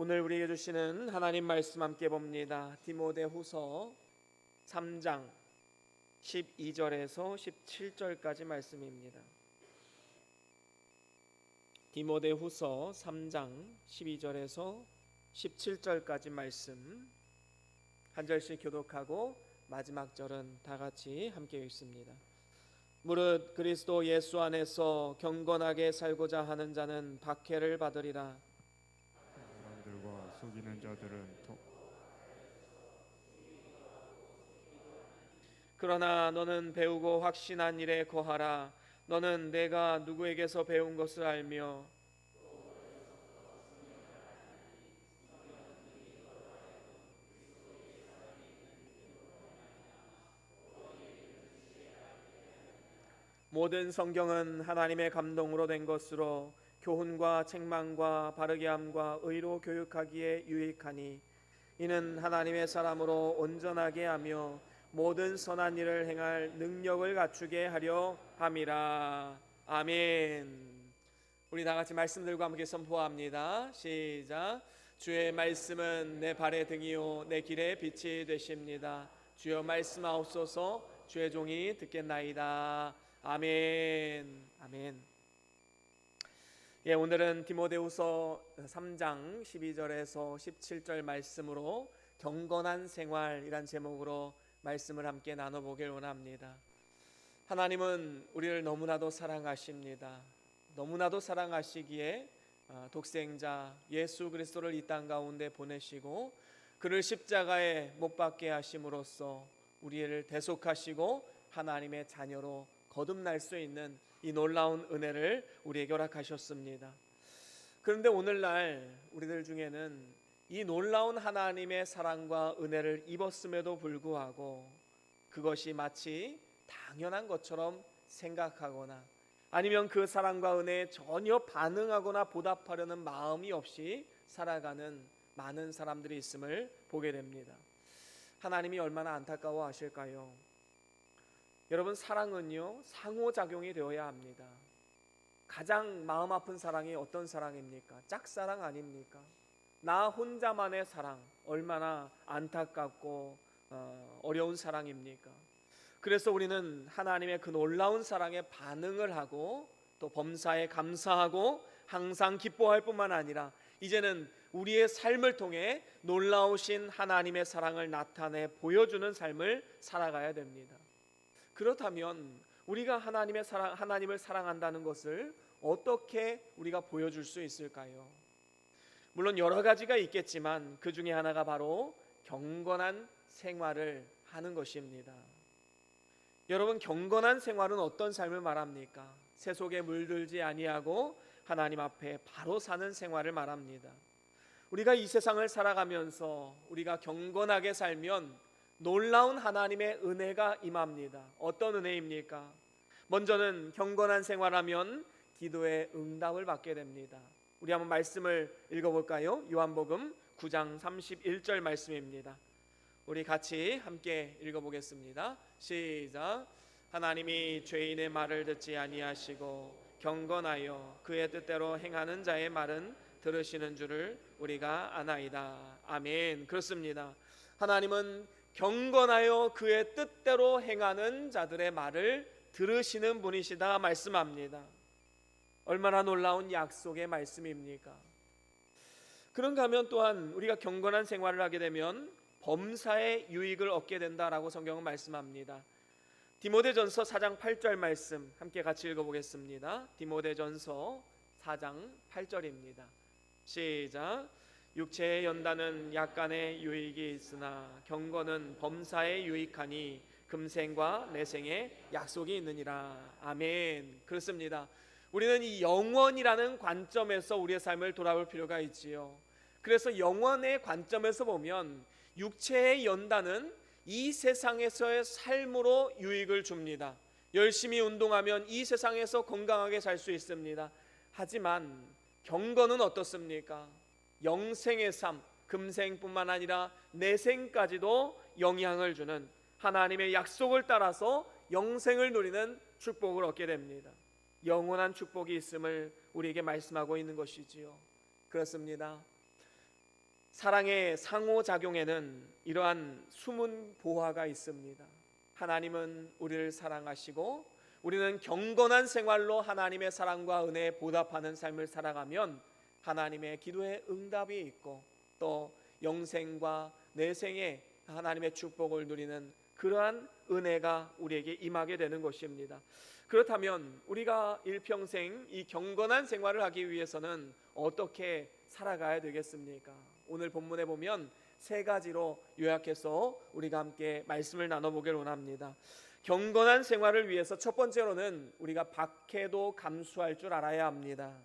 오늘 우리에게 주시는 하나님 말씀 함께 봅니다. 디모데후서 3장 12절에서 17절까지 말씀입니다. 디모데후서 3장 12절에서 17절까지 말씀 한 절씩 교독하고 마지막 절은 다 같이 함께 읽습니다. 무릇 그리스도 예수 안에서 경건하게 살고자 하는 자는 박해를 받으리라. 사람들과 속이는 자들은 그러나 너는 배우고 확신한 일에 거하라. 너는 내가 누구에게서 배운 것을 알며 모든 성경은 하나님의 감동으로 된 것으로 교훈과 책망과 바르게 함과 의로 교육하기에 유익하니 이는 하나님의 사람으로 온전하게 하며 모든 선한 일을 행할 능력을 갖추게 하려 함이라. 아멘. 우리 다 같이 말씀 들고 함께 선포합니다. 시작. 주의 말씀은 내 발의 등이요 내 길의 빛이 되십니다. 주여 말씀하옵소서. 주의 종이 듣겠나이다. 아멘. 아멘. 예, 오늘은 디모데후서 3장 12절에서 17절 말씀으로 경건한 생활이란 제목으로 말씀을 함께 나눠보길 원합니다. 하나님은 우리를 너무나도 사랑하십니다. 너무나도 사랑하시기에 독생자 예수 그리스도를 이 땅 가운데 보내시고 그를 십자가에 못 박게 하심으로써 우리를 대속하시고 하나님의 자녀로 거듭날 수 있는 이 놀라운 은혜를 우리에게 허락하셨습니다. 그런데 오늘날 우리들 중에는 이 놀라운 하나님의 사랑과 은혜를 입었음에도 불구하고 그것이 마치 당연한 것처럼 생각하거나 아니면 그 사랑과 은혜에 전혀 반응하거나 보답하려는 마음이 없이 살아가는 많은 사람들이 있음을 보게 됩니다. 하나님이 얼마나 안타까워하실까요? 여러분, 사랑은요 상호작용이 되어야 합니다. 가장 마음 아픈 사랑이 어떤 사랑입니까? 짝사랑 아닙니까? 나 혼자만의 사랑, 얼마나 안타깝고 어려운 사랑입니까? 그래서 우리는 하나님의 그 놀라운 사랑에 반응을 하고 또 범사에 감사하고 항상 기뻐할 뿐만 아니라 이제는 우리의 삶을 통해 놀라우신 하나님의 사랑을 나타내 보여주는 삶을 살아가야 됩니다. 그렇다면 우리가 하나님을 사랑한다는 것을 어떻게 우리가 보여줄 수 있을까요? 물론 여러 가지가 있겠지만 그 중에 하나가 바로 경건한 생활을 하는 것입니다. 여러분, 경건한 생활은 어떤 삶을 말합니까? 세속에 물들지 아니하고 하나님 앞에 바로 사는 생활을 말합니다. 우리가 이 세상을 살아가면서 우리가 경건하게 살면 놀라운 하나님의 은혜가 임합니다. 어떤 은혜입니까? 먼저는 경건한 생활하면 기도의 응답을 받게 됩니다. 우리 한번 말씀을 읽어볼까요? 요한복음 9장 31절 말씀입니다. 우리 같이 함께 읽어보겠습니다. 시작. 하나님이 죄인의 말을 듣지 아니하시고 경건하여 그의 뜻대로 행하는 자의 말은 들으시는 줄을 우리가 아나이다. 아멘. 그렇습니다. 하나님은 경건하여 그의 뜻대로 행하는 자들의 말을 들으시는 분이시다 말씀합니다. 얼마나 놀라운 약속의 말씀입니까? 그런가 하면 또한 우리가 경건한 생활을 하게 되면 범사의 유익을 얻게 된다라고 성경은 말씀합니다. 디모데전서 4장 8절 말씀 함께 같이 읽어보겠습니다. 디모데전서 4장 8절입니다. 시작. 육체의 연단은 약간의 유익이 있으나 경건은 범사에 유익하니 금생과 내생에 약속이 있느니라. 아멘. 그렇습니다. 우리는 이 영원이라는 관점에서 우리의 삶을 돌아볼 필요가 있지요. 그래서 영원의 관점에서 보면 육체의 연단은 이 세상에서의 삶으로 유익을 줍니다. 열심히 운동하면 이 세상에서 건강하게 살 수 있습니다. 하지만 경건은 어떻습니까? 영생의 삶, 금생뿐만 아니라 내생까지도 영향을 주는 하나님의 약속을 따라서 영생을 누리는 축복을 얻게 됩니다. 영원한 축복이 있음을 우리에게 말씀하고 있는 것이지요. 그렇습니다. 사랑의 상호작용에는 이러한 숨은 보화가 있습니다. 하나님은 우리를 사랑하시고 우리는 경건한 생활로 하나님의 사랑과 은혜에 보답하는 삶을 살아가면 하나님의 기도에 응답이 있고 또 영생과 내생에 하나님의 축복을 누리는 그러한 은혜가 우리에게 임하게 되는 것입니다. 그렇다면 우리가 일평생 이 경건한 생활을 하기 위해서는 어떻게 살아가야 되겠습니까? 오늘 본문에 보면 세 가지로 요약해서 우리가 함께 말씀을 나눠보길 원합니다. 경건한 생활을 위해서 첫 번째로는 우리가 박해도 감수할 줄 알아야 합니다.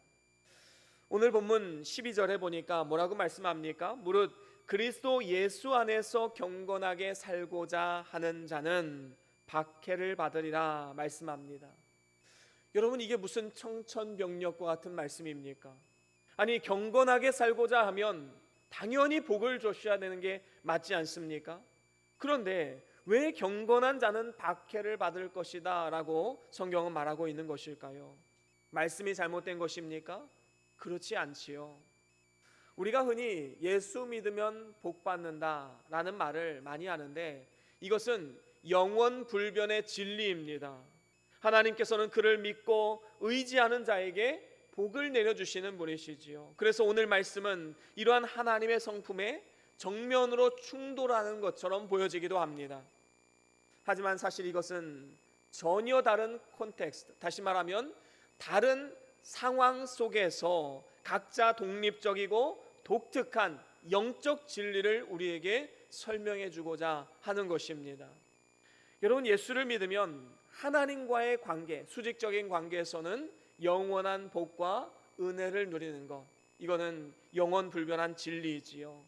오늘 본문 12절에 보니까 뭐라고 말씀합니까? 무릇 그리스도 예수 안에서 경건하게 살고자 하는 자는 박해를 받으리라 말씀합니다. 여러분, 이게 무슨 청천벽력과 같은 말씀입니까? 아니, 경건하게 살고자 하면 당연히 복을 주셔야 되는 게 맞지 않습니까? 그런데 왜 경건한 자는 박해를 받을 것이다 라고 성경은 말하고 있는 것일까요? 말씀이 잘못된 것입니까? 그렇지 않지요. 우리가 흔히 예수 믿으면 복 받는다 라는 말을 많이 하는데 이것은 영원 불변의 진리입니다. 하나님께서는 그를 믿고 의지하는 자에게 복을 내려주시는 분이시지요. 그래서 오늘 말씀은 이러한 하나님의 성품에 정면으로 충돌하는 것처럼 보여지기도 합니다. 하지만 사실 이것은 전혀 다른 콘텍스트, 다시 말하면 다른 상황 속에서 각자 독립적이고 독특한 영적 진리를 우리에게 설명해 주고자 하는 것입니다. 여러분, 예수를 믿으면 하나님과의 관계, 수직적인 관계에서는 영원한 복과 은혜를 누리는 것, 이거는 영원 불변한 진리이지요.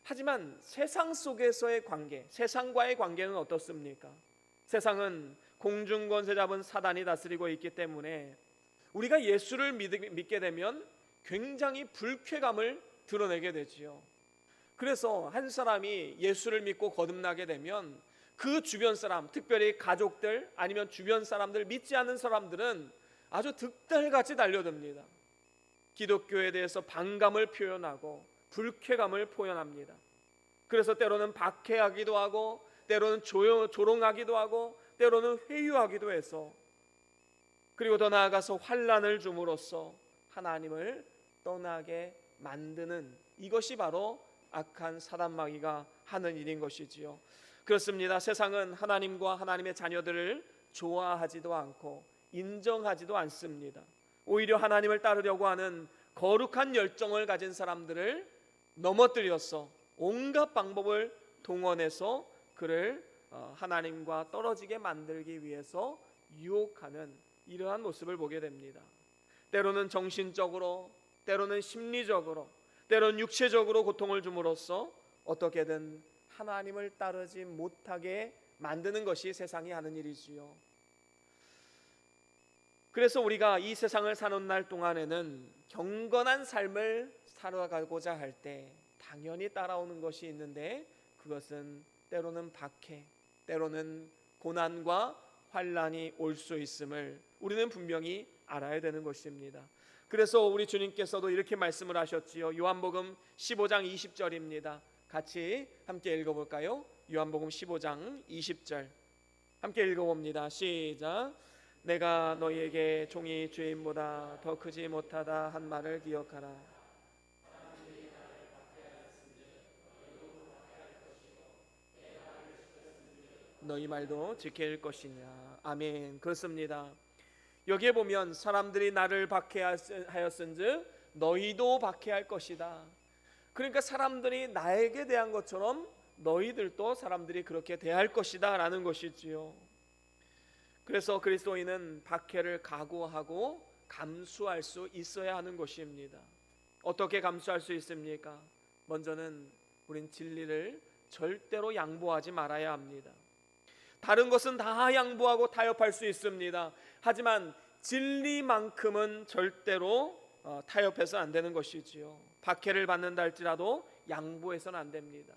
하지만 세상 속에서의 관계, 세상과의 관계는 어떻습니까? 세상은 공중권세 잡은 사단이 다스리고 있기 때문에 우리가 예수를 믿게 되면 굉장히 불쾌감을 드러내게 되지요. 그래서 한 사람이 예수를 믿고 거듭나게 되면 그 주변 사람, 특별히 가족들 아니면 주변 사람들, 믿지 않는 사람들은 아주 득달같이 달려듭니다. 기독교에 대해서 반감을 표현하고 불쾌감을 표현합니다. 그래서 때로는 박해하기도 하고 때로는 조롱하기도 하고 때로는 회유하기도 해서, 그리고 더 나아가서 환난을 줌으로써 하나님을 떠나게 만드는, 이것이 바로 악한 사단 마귀가 하는 일인 것이지요. 그렇습니다. 세상은 하나님과 하나님의 자녀들을 좋아하지도 않고 인정하지도 않습니다. 오히려 하나님을 따르려고 하는 거룩한 열정을 가진 사람들을 넘어뜨려서 온갖 방법을 동원해서 그를 하나님과 떨어지게 만들기 위해서 유혹하는 이러한 모습을 보게 됩니다. 때로는 정신적으로, 때로는 심리적으로, 때로는 육체적으로 고통을 줌으로써 어떻게든 하나님을 따르지 못하게 만드는 것이 세상이 하는 일이지요. 그래서 우리가 이 세상을 사는 날 동안에는 경건한 삶을 살아가고자 할 때 당연히 따라오는 것이 있는데, 그것은 때로는 박해, 때로는 고난과 환난이 올 수 있음을 우리는 분명히 알아야 되는 것입니다. 그래서 우리 주님께서도 이렇게 말씀을 하셨지요. 요한복음 15장 20절입니다. 같이 함께 읽어볼까요? 요한복음 15장 20절 함께 읽어봅니다. 시작. 내가 너희에게 종이 주인보다 더 크지 못하다 한 말을 기억하라. 너희 말도 지킬 것이냐. 아멘. 그렇습니다. 여기에 보면 사람들이 나를 박해하였은즉 너희도 박해할 것이다. 그러니까 사람들이 나에게 대한 것처럼 너희들도 사람들이 그렇게 대할 것이다 라는 것이지요. 그래서 그리스도인은 박해를 각오하고 감수할 수 있어야 하는 것입니다. 어떻게 감수할 수 있습니까? 먼저는 우린 진리를 절대로 양보하지 말아야 합니다. 다른 것은 다 양보하고 타협할 수 있습니다. 하지만 진리만큼은 절대로 타협해서 안 되는 것이지요. 박해를 받는다 할지라도 양보해서는 안 됩니다.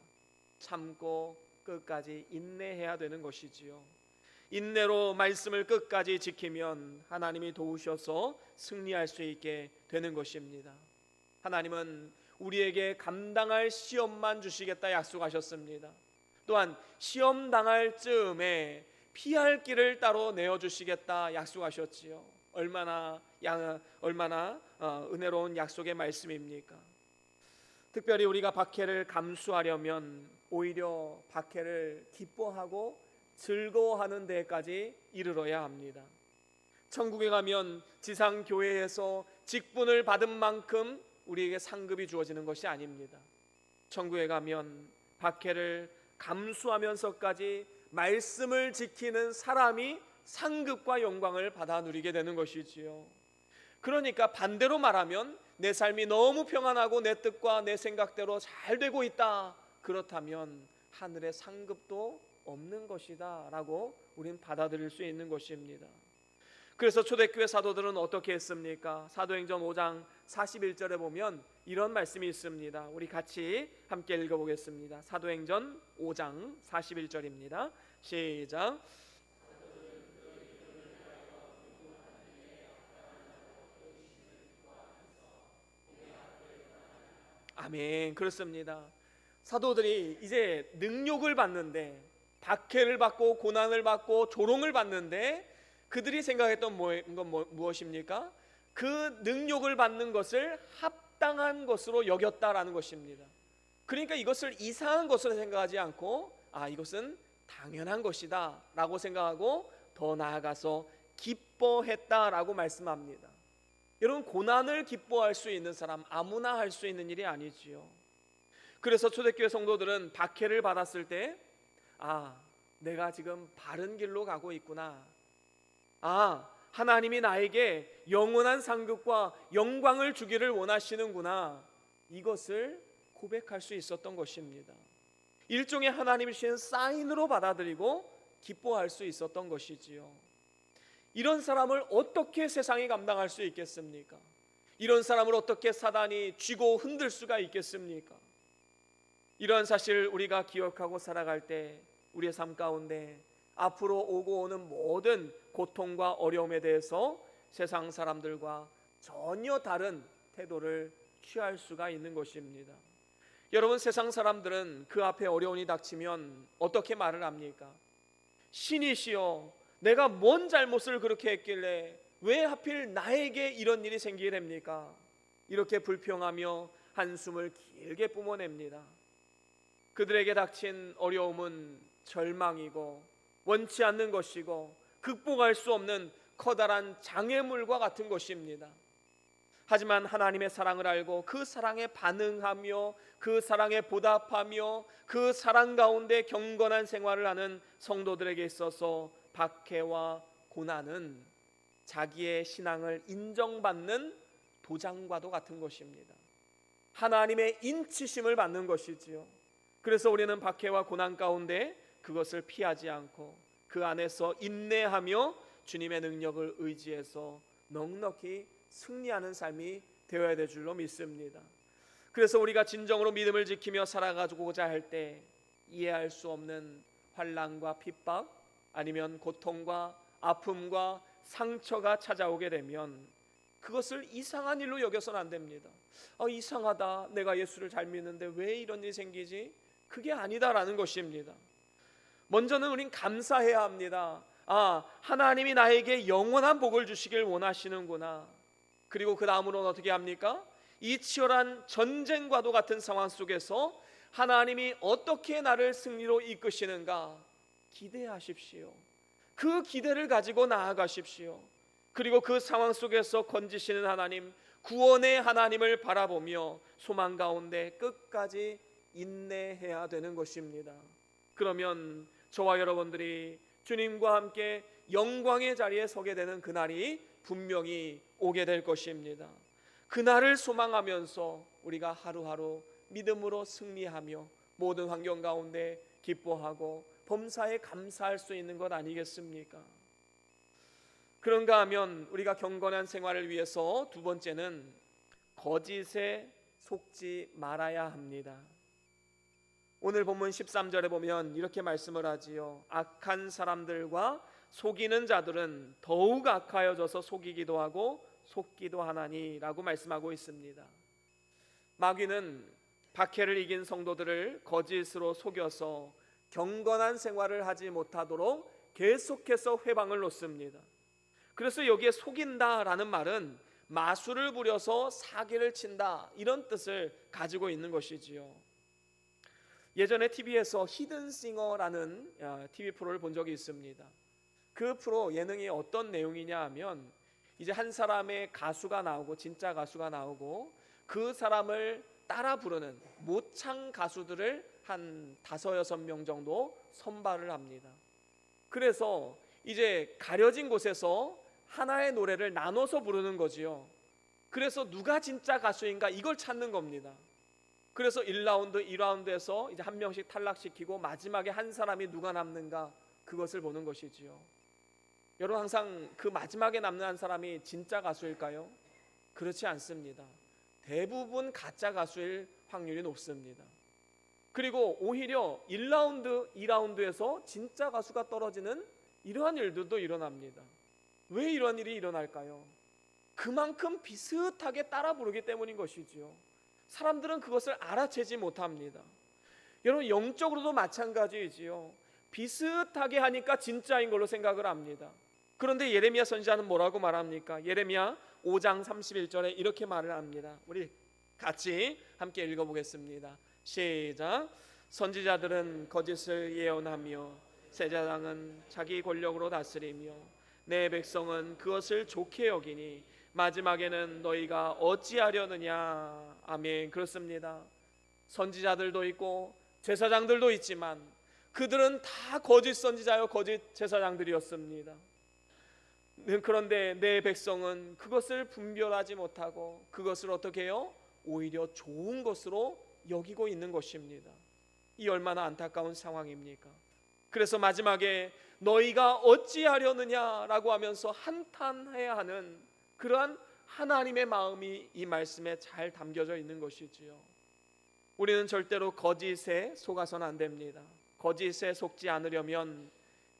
참고 끝까지 인내해야 되는 것이지요. 인내로 말씀을 끝까지 지키면 하나님이 도우셔서 승리할 수 있게 되는 것입니다. 하나님은 우리에게 감당할 시험만 주시겠다 약속하셨습니다. 또한 시험 당할 즈음에 피할 길을 따로 내어주시겠다 약속하셨지요. 얼마나 은혜로운 약속의 말씀입니까? 특별히 우리가 박해를 감수하려면 오히려 박해를 기뻐하고 즐거워하는 데까지 이르러야 합니다. 천국에 가면 지상 교회에서 직분을 받은 만큼 우리에게 상급이 주어지는 것이 아닙니다. 천국에 가면 박해를 감수하면서까지 말씀을 지키는 사람이 상급과 영광을 받아 누리게 되는 것이지요. 그러니까 반대로 말하면 내 삶이 너무 평안하고 내 뜻과 내 생각대로 잘 되고 있다, 그렇다면 하늘의 상급도 없는 것이다 라고 우리는 받아들일 수 있는 것입니다. 그래서 초대교회 사도들은 어떻게 했습니까? 사도행전 5장 41절에 보면 이런 말씀이 있습니다. 우리 같이 함께 읽어보겠습니다. 사도행전 5장 41절입니다. 시작. 아멘. 그렇습니다. 사도들이 이제 능욕을 받는데, 박해를 받고 고난을 받고 조롱을 받는데, 그들이 생각했던 건 무엇입니까? 그 능욕을 받는 것을 합당한 것으로 여겼다라는 것입니다. 그러니까 이것을 이상한 것으로 생각하지 않고 이것은 당연한 것이다 라고 생각하고 더 나아가서 기뻐했다라고 말씀합니다. 여러분, 고난을 기뻐할 수 있는 사람 아무나 할 수 있는 일이 아니지요. 그래서 초대교회 성도들은 박해를 받았을 때 내가 지금 바른 길로 가고 있구나, 하나님이 나에게 영원한 상급과 영광을 주기를 원하시는구나, 이것을 고백할 수 있었던 것입니다. 일종의 하나님이 주신 사인으로 받아들이고 기뻐할 수 있었던 것이지요. 이런 사람을 어떻게 세상이 감당할 수 있겠습니까? 이런 사람을 어떻게 사단이 쥐고 흔들 수가 있겠습니까? 이러한 사실을 우리가 기억하고 살아갈 때 우리의 삶 가운데 앞으로 오고 오는 모든 고통과 어려움에 대해서 세상 사람들과 전혀 다른 태도를 취할 수가 있는 것입니다. 여러분, 세상 사람들은 그 앞에 어려움이 닥치면 어떻게 말을 합니까? 신이시여, 내가 뭔 잘못을 그렇게 했길래 왜 하필 나에게 이런 일이 생기게 됩니까? 이렇게 불평하며 한숨을 길게 뿜어냅니다. 그들에게 닥친 어려움은 절망이고 원치 않는 것이고 극복할 수 없는 커다란 장애물과 같은 것입니다. 하지만 하나님의 사랑을 알고 그 사랑에 반응하며 그 사랑에 보답하며 그 사랑 가운데 경건한 생활을 하는 성도들에게 있어서 박해와 고난은 자기의 신앙을 인정받는 도장과도 같은 것입니다. 하나님의 인치심을 받는 것이지요. 그래서 우리는 박해와 고난 가운데 그것을 피하지 않고 그 안에서 인내하며 주님의 능력을 의지해서 넉넉히 승리하는 삶이 되어야 될 줄로 믿습니다. 그래서 우리가 진정으로 믿음을 지키며 살아가고자 할 때 이해할 수 없는 환난과 핍박, 아니면 고통과 아픔과 상처가 찾아오게 되면 그것을 이상한 일로 여겨서는 안 됩니다. 이상하다, 내가 예수를 잘 믿는데 왜 이런 일이 생기지? 그게 아니다라는 것입니다. 먼저는 우린 감사해야 합니다. 하나님이 나에게 영원한 복을 주시길 원하시는구나. 그리고 그 다음으로는 어떻게 합니까? 이 치열한 전쟁과도 같은 상황 속에서 하나님이 어떻게 나를 승리로 이끄시는가 기대하십시오. 그 기대를 가지고 나아가십시오. 그리고 그 상황 속에서 건지시는 하나님, 구원의 하나님을 바라보며 소망 가운데 끝까지 인내해야 되는 것입니다. 그러면 저와 여러분들이 주님과 함께 영광의 자리에 서게 되는 그날이 분명히 오게 될 것입니다. 그날을 소망하면서 우리가 하루하루 믿음으로 승리하며 모든 환경 가운데 기뻐하고 범사에 감사할 수 있는 것 아니겠습니까? 그런가 하면 우리가 경건한 생활을 위해서 두 번째는 거짓에 속지 말아야 합니다. 오늘 본문 13절에 보면 이렇게 말씀을 하지요. 악한 사람들과 속이는 자들은 더욱 악하여져서 속이기도 하고 속기도 하나니 라고 말씀하고 있습니다. 마귀는 박해를 이긴 성도들을 거짓으로 속여서 경건한 생활을 하지 못하도록 계속해서 회방을 놓습니다. 그래서 여기에 속인다라는 말은 마술을 부려서 사기를 친다, 이런 뜻을 가지고 있는 것이지요. 예전에 TV에서 히든싱어라는 TV 프로를 본 적이 있습니다. 그 프로 예능이 어떤 내용이냐 하면 이제 한 사람의 가수가 나오고, 진짜 가수가 나오고, 그 사람을 따라 부르는 모창 가수들을 한 5-6명 정도 선발을 합니다. 그래서 이제 가려진 곳에서 하나의 노래를 나눠서 부르는 거지요. 그래서 누가 진짜 가수인가 이걸 찾는 겁니다. 그래서 1라운드, 2라운드에서 이제 한 명씩 탈락시키고 마지막에 한 사람이 누가 남는가, 그것을 보는 것이지요. 여러분, 항상 그 마지막에 남는 한 사람이 진짜 가수일까요? 그렇지 않습니다. 대부분 가짜 가수일 확률이 높습니다. 그리고 오히려 1라운드, 2라운드에서 진짜 가수가 떨어지는 이러한 일들도 일어납니다. 왜 이러한 일이 일어날까요? 그만큼 비슷하게 따라 부르기 때문인 것이지요. 사람들은 그것을 알아채지 못합니다. 여러분, 영적으로도 마찬가지이지요. 비슷하게 하니까 진짜인 걸로 생각을 합니다. 그런데 예레미야 선지자는 뭐라고 말합니까? 예레미야 5장 31절에 이렇게 말을 합니다. 우리 같이 함께 읽어보겠습니다. 시작. 선지자들은 거짓을 예언하며 제사장은 자기 권력으로 다스리며 내 백성은 그것을 좋게 여기니 마지막에는 너희가 어찌하려느냐. 아멘. 그렇습니다. 선지자들도 있고 제사장들도 있지만 그들은 다 거짓 선지자요 거짓 제사장들이었습니다. 그런데 내 백성은 그것을 분별하지 못하고 그것을 어떻게 해요? 오히려 좋은 것으로 여기고 있는 것입니다. 이 얼마나 안타까운 상황입니까? 그래서 마지막에 너희가 어찌하려느냐라고 하면서 한탄해야 하는 그러한 하나님의 마음이 이 말씀에 잘 담겨져 있는 것이지요. 우리는 절대로 거짓에 속아서는 안 됩니다. 거짓에 속지 않으려면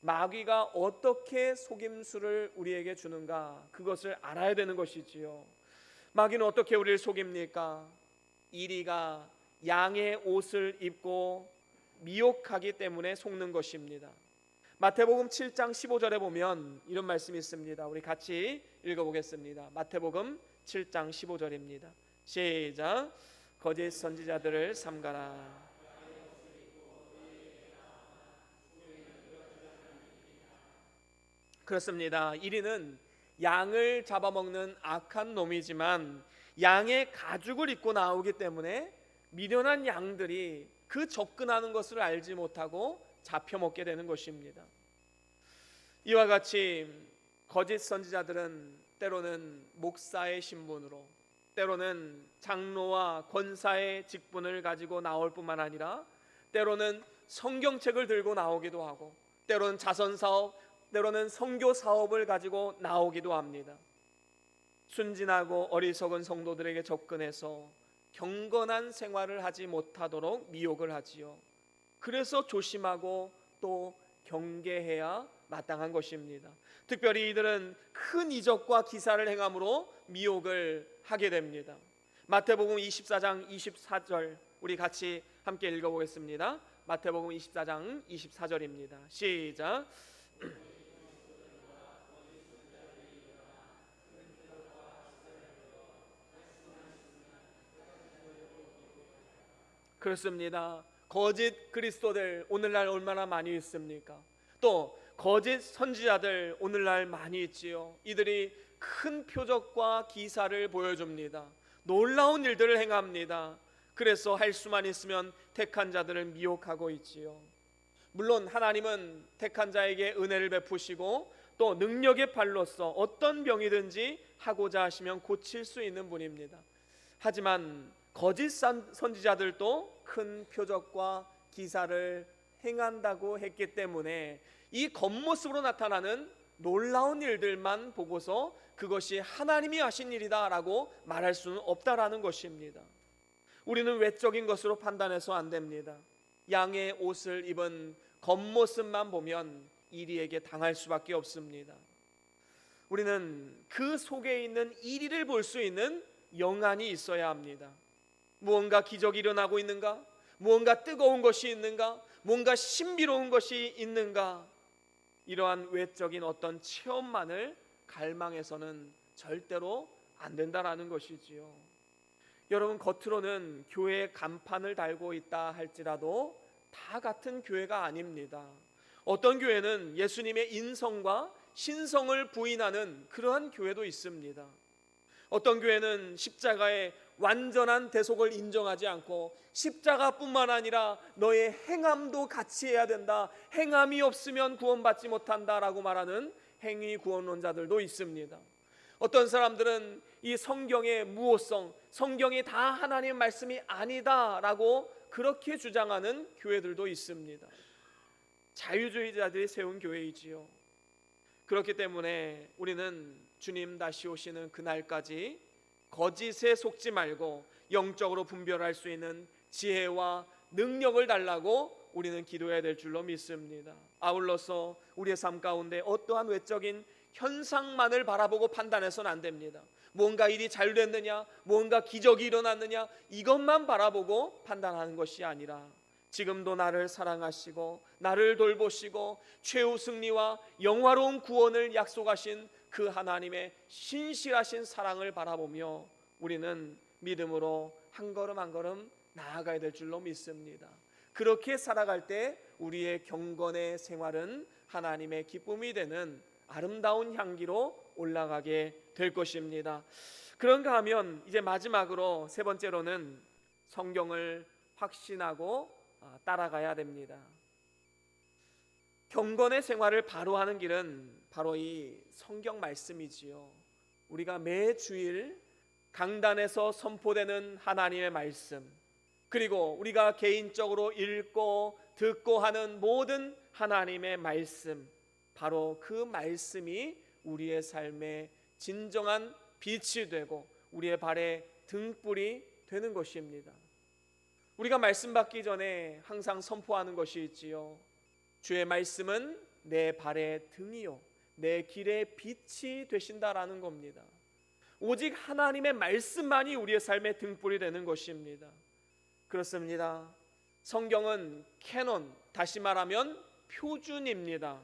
마귀가 어떻게 속임수를 우리에게 주는가, 그것을 알아야 되는 것이지요. 마귀는 어떻게 우리를 속입니까? 이리가 양의 옷을 입고 미혹하기 때문에 속는 것입니다. 마태복음 7장 15절에 보면 이런 말씀이 있습니다. 우리 같이 읽어보겠습니다. 마태복음 7장 15절입니다. 시작. 거짓 선지자들을 삼가라. 그렇습니다. 이리는 양을 잡아먹는 악한 놈이지만 양의 가죽을 입고 나오기 때문에 미련한 양들이 그 접근하는 것을 알지 못하고 잡혀먹게 되는 것입니다. 이와 같이 거짓 선지자들은 때로는 목사의 신분으로, 때로는 장로와 권사의 직분을 가지고 나올 뿐만 아니라 때로는 성경책을 들고 나오기도 하고, 때로는 자선사업, 때로는 선교 사업을 가지고 나오기도 합니다. 순진하고 어리석은 성도들에게 접근해서 경건한 생활을 하지 못하도록 미혹을 하지요. 그래서 조심하고 또 경계해야 마땅한 것입니다. 특별히 이들은 큰 이적과 기사를 행함으로 미혹을 하게 됩니다. 마태복음 24장 24절 우리 같이 함께 읽어보겠습니다. 마태복음 24장 24절입니다. 시작. 그렇습니다. 거짓 그리스도들 오늘날 얼마나 많이 있습니까? 또 거짓 선지자들 오늘날 많이 있지요. 이들이 큰 표적과 기사를 보여줍니다. 놀라운 일들을 행합니다. 그래서 할 수만 있으면 택한 자들을 미혹하고 있지요. 물론 하나님은 택한 자에게 은혜를 베푸시고 또 능력의 발로써 어떤 병이든지 하고자 하시면 고칠 수 있는 분입니다. 하지만 거짓 선지자들도 큰 표적과 기사를 행한다고 했기 때문에 이 겉모습으로 나타나는 놀라운 일들만 보고서 그것이 하나님이 하신 일이다라고 말할 수는 없다라는 것입니다. 우리는 외적인 것으로 판단해서 안 됩니다. 양의 옷을 입은 겉모습만 보면 이리에게 당할 수밖에 없습니다. 우리는 그 속에 있는 이리를 볼 수 있는 영안이 있어야 합니다. 무언가 기적이 일어나고 있는가? 무언가 뜨거운 것이 있는가? 뭔가 신비로운 것이 있는가? 이러한 외적인 어떤 체험만을 갈망해서는 절대로 안 된다라는 것이지요. 여러분, 겉으로는 교회에 간판을 달고 있다 할지라도 다 같은 교회가 아닙니다. 어떤 교회는 예수님의 인성과 신성을 부인하는 그러한 교회도 있습니다. 어떤 교회는 십자가의 완전한 대속을 인정하지 않고 십자가뿐만 아니라 너의 행함도 같이 해야 된다, 행함이 없으면 구원받지 못한다라고 말하는 행위 구원론자들도 있습니다. 어떤 사람들은 이 성경의 무호성, 성경이 다 하나님의 말씀이 아니다라고 그렇게 주장하는 교회들도 있습니다. 자유주의자들이 세운 교회이지요. 그렇기 때문에 우리는 주님 다시 오시는 그날까지 거짓에 속지 말고 영적으로 분별할 수 있는 지혜와 능력을 달라고 우리는 기도해야 될 줄로 믿습니다. 아울러서 우리의 삶 가운데 어떠한 외적인 현상만을 바라보고 판단해서는 안 됩니다. 뭔가 일이 잘 됐느냐, 뭔가 기적이 일어났느냐, 이것만 바라보고 판단하는 것이 아니라 지금도 나를 사랑하시고 나를 돌보시고 최후 승리와 영화로운 구원을 약속하신 그 하나님의 신실하신 사랑을 바라보며 우리는 믿음으로 한 걸음 한 걸음 나아가야 될 줄로 믿습니다. 그렇게 살아갈 때 우리의 경건의 생활은 하나님의 기쁨이 되는 아름다운 향기로 올라가게 될 것입니다. 그런가 하면 이제 마지막으로 세 번째로는 성경을 확신하고 따라가야 됩니다. 경건의 생활을 바로 하는 길은 바로 이 성경 말씀이지요. 우리가 매 주일 강단에서 선포되는 하나님의 말씀, 그리고 우리가 개인적으로 읽고 듣고 하는 모든 하나님의 말씀, 바로 그 말씀이 우리의 삶의 진정한 빛이 되고 우리의 발의 등불이 되는 것입니다. 우리가 말씀 받기 전에 항상 선포하는 것이 있지요. 주의 말씀은 내 발의 등이요 내 길의 빛이 되신다라는 겁니다. 오직 하나님의 말씀만이 우리의 삶의 등불이 되는 것입니다. 그렇습니다. 성경은 캐논, 다시 말하면 표준입니다.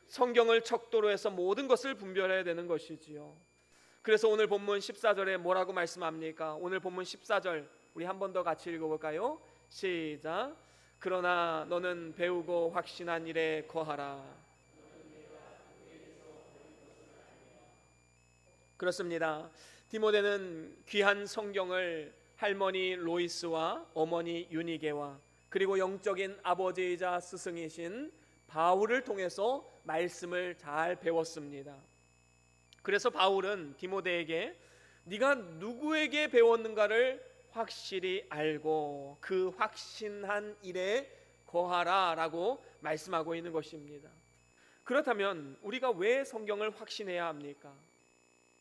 성경을 척도로 해서 모든 것을 분별해야 되는 것이지요. 그래서 오늘 본문 14절에 뭐라고 말씀합니까? 오늘 본문 14절 우리 한 번 더 같이 읽어볼까요? 시작. 그러나 너는 배우고 확신한 일에 거하라. 그렇습니다. 디모데는 귀한 성경을 할머니 로이스와 어머니 유니게와 그리고 영적인 아버지이자 스승이신 바울을 통해서 말씀을 잘 배웠습니다. 그래서 바울은 디모데에게 네가 누구에게 배웠는가를 확실히 알고 그 확신한 일에 거하라 라고 말씀하고 있는 것입니다. 그렇다면 우리가 왜 성경을 확신해야 합니까?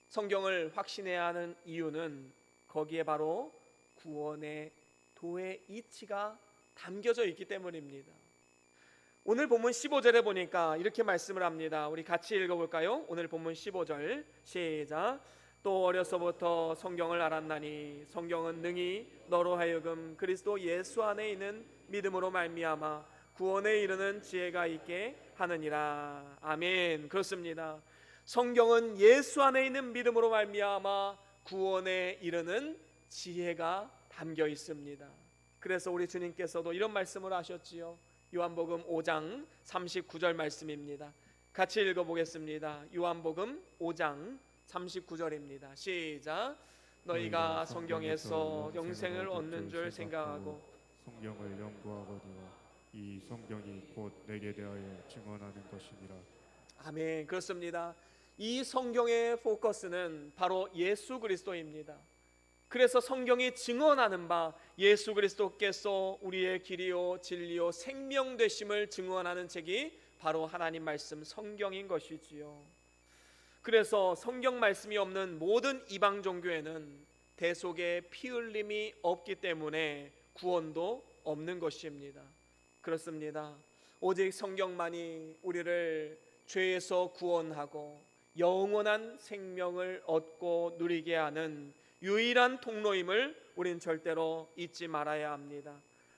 성경을 확신해야 하는 이유는 거기에 바로 구원의 도의 이치가 담겨져 있기 때문입니다. 오늘 본문 15절에 보니까 이렇게 말씀을 합니다. 우리 같이 읽어볼까요? 오늘 본문 15절 시작. 또 어려서부터 성경을 알았나니 성경은 능히 너로 하여금 그리스도 예수 안에 있는 믿음으로 말미암아 구원에 이르는 지혜가 있게 하느니라. 아멘. 그렇습니다. 성경은 예수 안에 있는 믿음으로 말미암아 구원에 이르는 지혜가 담겨 있습니다. 그래서 우리 주님께서도 이런 말씀을 하셨지요. 요한복음 5장 39절 말씀입니다. 같이 읽어보겠습니다. 요한복음 5장 39절입니다. 시작. 너희가 성경에서 영생을 얻는 줄 생각하고 성경을 연구하거니와 이 성경이 곧 내게 대하여 증언하는 것이니라. 아멘. 그렇습니다. 이 성경의 포커스는 바로 예수 그리스도입니다. 그래서 성경이 증언하는 바 예수 그리스도께서 우리의 길이요 진리요 생명 되심을 증언하는 책이 바로 하나님 말씀 성경인 것이지요. 그래서 성경 말씀이 없는 모든 이방 종교에는 대속의 피 흘림이 없기 때문에 구원도 없는 것입니다. 그렇습니다. 오직 성경만이 우리를 죄에서 구원하고 영원한 생명을 얻고 누리게 하는 유일한 통로임을 우리는 절대로 잊지 말아야 합니다.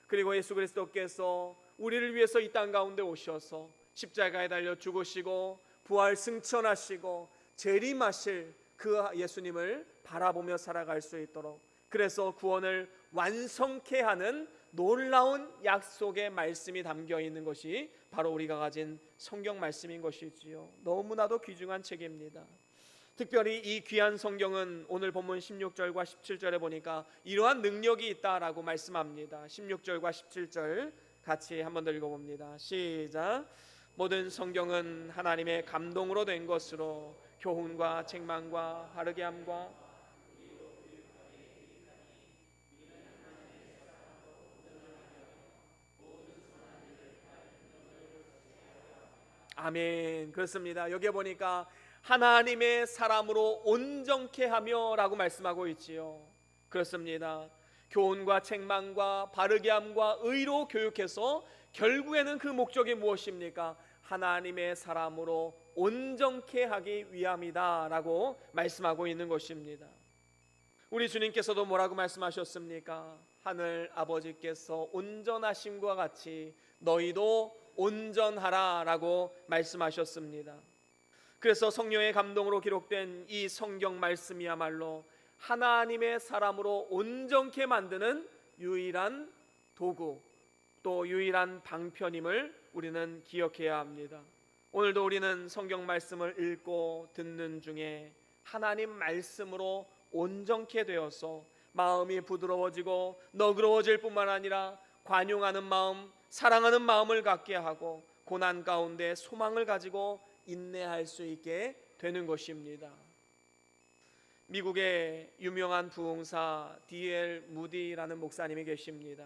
그리고 예수 그리스도께서 우리를 위해서 이 땅 가운데 오셔서 십자가에 달려 죽으시고 부활 승천하시고 재림하실 그 예수님을 바라보며 살아갈 수 있도록, 그래서 구원을 완성케 하는 놀라운 약속의 말씀이 담겨 있는 것이 바로 우리가 가진 성경 말씀인 것이지요. 너무나도 귀중한 책입니다. 특별히 이 귀한 성경은 오늘 본문 16절과 17절에 보니까 이러한 능력이 있다라고 말씀합니다. 16절과 17절 같이 한번 더 읽어봅니다. 시작. 모든 성경은 하나님의 감동으로 된 것으로 교훈과 책망과 바르게 함과 아멘. 그렇습니다. 여기에 보니까 하나님의 사람으로 온전케 하며 라고 말씀하고 있지요. 그렇습니다. 교훈과 책망과 바르게 함과 의로 교육해서 결국에는 그 목적이 무엇입니까? 하나님의 사람으로 온전케 하기 위함이다 라고 말씀하고 있는 것입니다. 우리 주님께서도 뭐라고 말씀하셨습니까? 하늘 아버지께서 온전하심과 같이 너희도 온전하라 라고 말씀하셨습니다. 그래서 성령의 감동으로 기록된 이 성경 말씀이야말로 하나님의 사람으로 온전케 만드는 유일한 도구, 또 유일한 방편임을 우리는 기억해야 합니다. 오늘도 우리는 성경 말씀을 읽고 듣는 중에 하나님 말씀으로 온전케 되어서 마음이 부드러워지고 너그러워질 뿐만 아니라 관용하는 마음, 사랑하는 마음을 갖게 하고 고난 가운데 소망을 가지고 인내할 수 있게 되는 것입니다. 미국의 유명한 부흥사 D.L. 무디라는 목사님이 계십니다.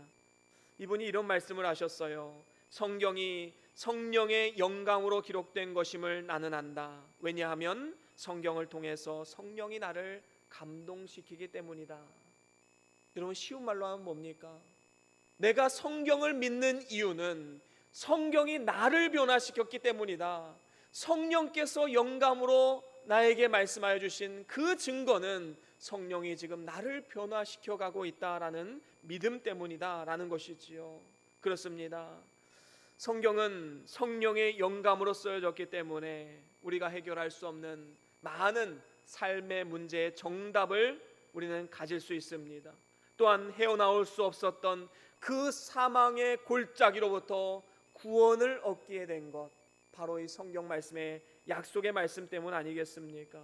이분이 이런 말씀을 하셨어요. 성경이 성령의 영감으로 기록된 것임을 나는 안다. 왜냐하면 성경을 통해서 성령이 나를 감동시키기 때문이다. 여러분, 쉬운 말로 하면 뭡니까? 내가 성경을 믿는 이유는 성경이 나를 변화시켰기 때문이다. 성령께서 영감으로 나에게 말씀하여 주신 그 증거는 성령이 지금 나를 변화시켜 가고 있다라는 믿음 때문이다 라는 것이지요. 그렇습니다. 성경은 성령의 영감으로 쓰여졌기 때문에 우리가 해결할 수 없는 많은 삶의 문제의 정답을 우리는 가질 수 있습니다. 또한 헤어나올 수 없었던 그 사망의 골짜기로부터 구원을 얻게 된 것, 바로 이 성경 말씀의 약속의 말씀 때문 아니겠습니까?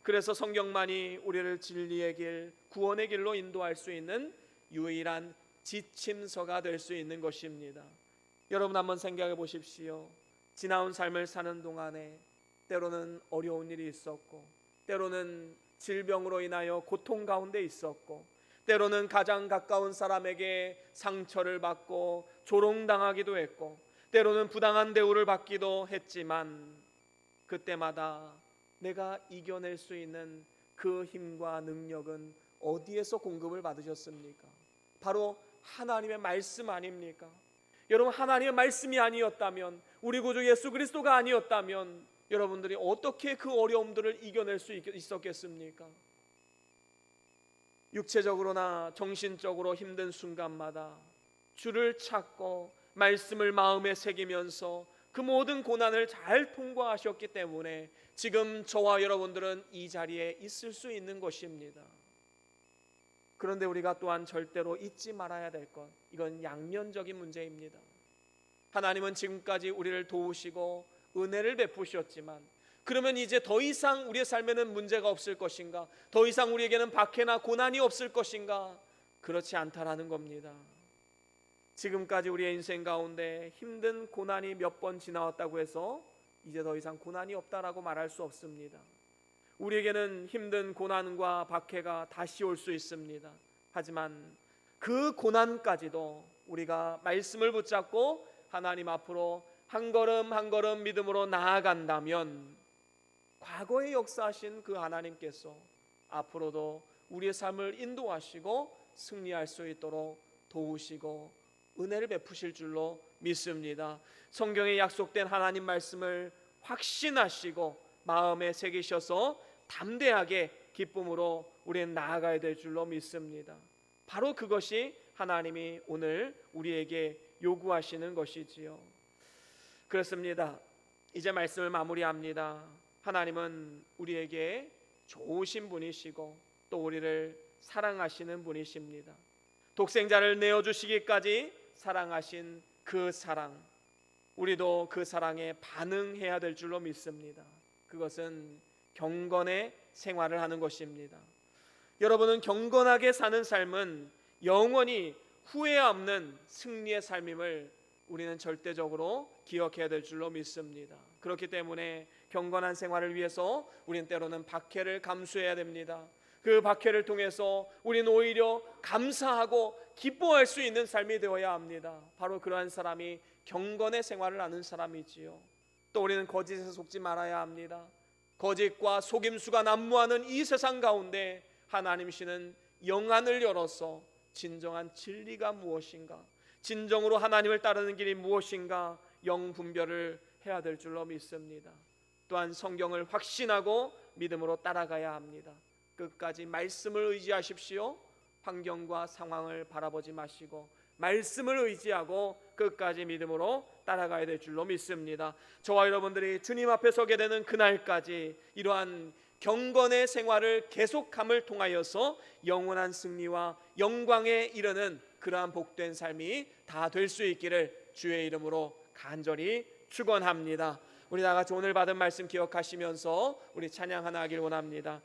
그래서 성경만이 우리를 진리의 길, 구원의 길로 인도할 수 있는 유일한 지침서가 될 수 있는 것입니다. 여러분 한번 생각해 보십시오. 지나온 삶을 사는 동안에 때로는 어려운 일이 있었고, 때로는 질병으로 인하여 고통 가운데 있었고, 때로는 가장 가까운 사람에게 상처를 받고 조롱당하기도 했고, 때로는 부당한 대우를 받기도 했지만, 그때마다 내가 이겨낼 수 있는 그 힘과 능력은 어디에서 공급을 받으셨습니까? 바로 하나님의 말씀 아닙니까? 여러분, 하나님의 말씀이 아니었다면, 우리 구주 예수 그리스도가 아니었다면 여러분들이 어떻게 그 어려움들을 이겨낼 수 있었겠습니까? 육체적으로나 정신적으로 힘든 순간마다 주를 찾고 말씀을 마음에 새기면서 그 모든 고난을 잘 통과하셨기 때문에 지금 저와 여러분들은 이 자리에 있을 수 있는 것입니다. 그런데 우리가 또한 절대로 잊지 말아야 될 것, 이건 양면적인 문제입니다. 하나님은 지금까지 우리를 도우시고 은혜를 베푸셨지만, 그러면 이제 더 이상 우리의 삶에는 문제가 없을 것인가? 더 이상 우리에게는 박해나 고난이 없을 것인가? 그렇지 않다라는 겁니다. 지금까지 우리의 인생 가운데 힘든 고난이 몇 번 지나왔다고 해서 이제 더 이상 고난이 없다라고 말할 수 없습니다. 우리에게는 힘든 고난과 박해가 다시 올 수 있습니다. 하지만 그 고난까지도 우리가 말씀을 붙잡고 하나님 앞으로 한 걸음 한 걸음 믿음으로 나아간다면, 과거에 역사하신 그 하나님께서 앞으로도 우리의 삶을 인도하시고 승리할 수 있도록 도우시고 은혜를 베푸실 줄로 믿습니다. 성경에 약속된 하나님 말씀을 확신하시고 마음에 새기셔서 담대하게 기쁨으로 우리는 나아가야 될 줄로 믿습니다. 바로 그것이 하나님이 오늘 우리에게 요구하시는 것이지요. 그렇습니다. 이제 말씀을 마무리합니다. 하나님은 우리에게 좋으신 분이시고 또 우리를 사랑하시는 분이십니다. 독생자를 내어주시기까지 사랑하신 그 사랑, 우리도 그 사랑에 반응해야 될 줄로 믿습니다. 그것은 경건의 생활을 하는 것입니다. 여러분은 경건하게 사는 삶은 영원히 후회 없는 승리의 삶임을 우리는 절대적으로 기억해야 될 줄로 믿습니다. 그렇기 때문에 경건한 생활을 위해서 우리는 때로는 박해를 감수해야 됩니다. 그 박해를 통해서 우리는 오히려 감사하고 기뻐할 수 있는 삶이 되어야 합니다. 바로 그러한 사람이 경건의 생활을 하는 사람이지요. 또 우리는 거짓에 속지 말아야 합니다. 거짓과 속임수가 난무하는 이 세상 가운데 하나님이시는 영안을 열어서 진정한 진리가 무엇인가, 진정으로 하나님을 따르는 길이 무엇인가 영분별을 해야 될 줄로 믿습니다. 또한 성경을 확신하고 믿음으로 따라가야 합니다. 끝까지 말씀을 의지하십시오. 환경과 상황을 바라보지 마시고 말씀을 의지하고 끝까지 믿음으로 따라가야 될 줄로 믿습니다. 저와 여러분들이 주님 앞에 서게 되는 그날까지 이러한 경건의 생활을 계속함을 통하여서 영원한 승리와 영광에 이르는 그러한 복된 삶이 다 될 수 있기를 주의 이름으로 간절히 축원합니다. 우리 다 같이 오늘 받은 말씀 기억하시면서 우리 찬양 하나 하길 원합니다.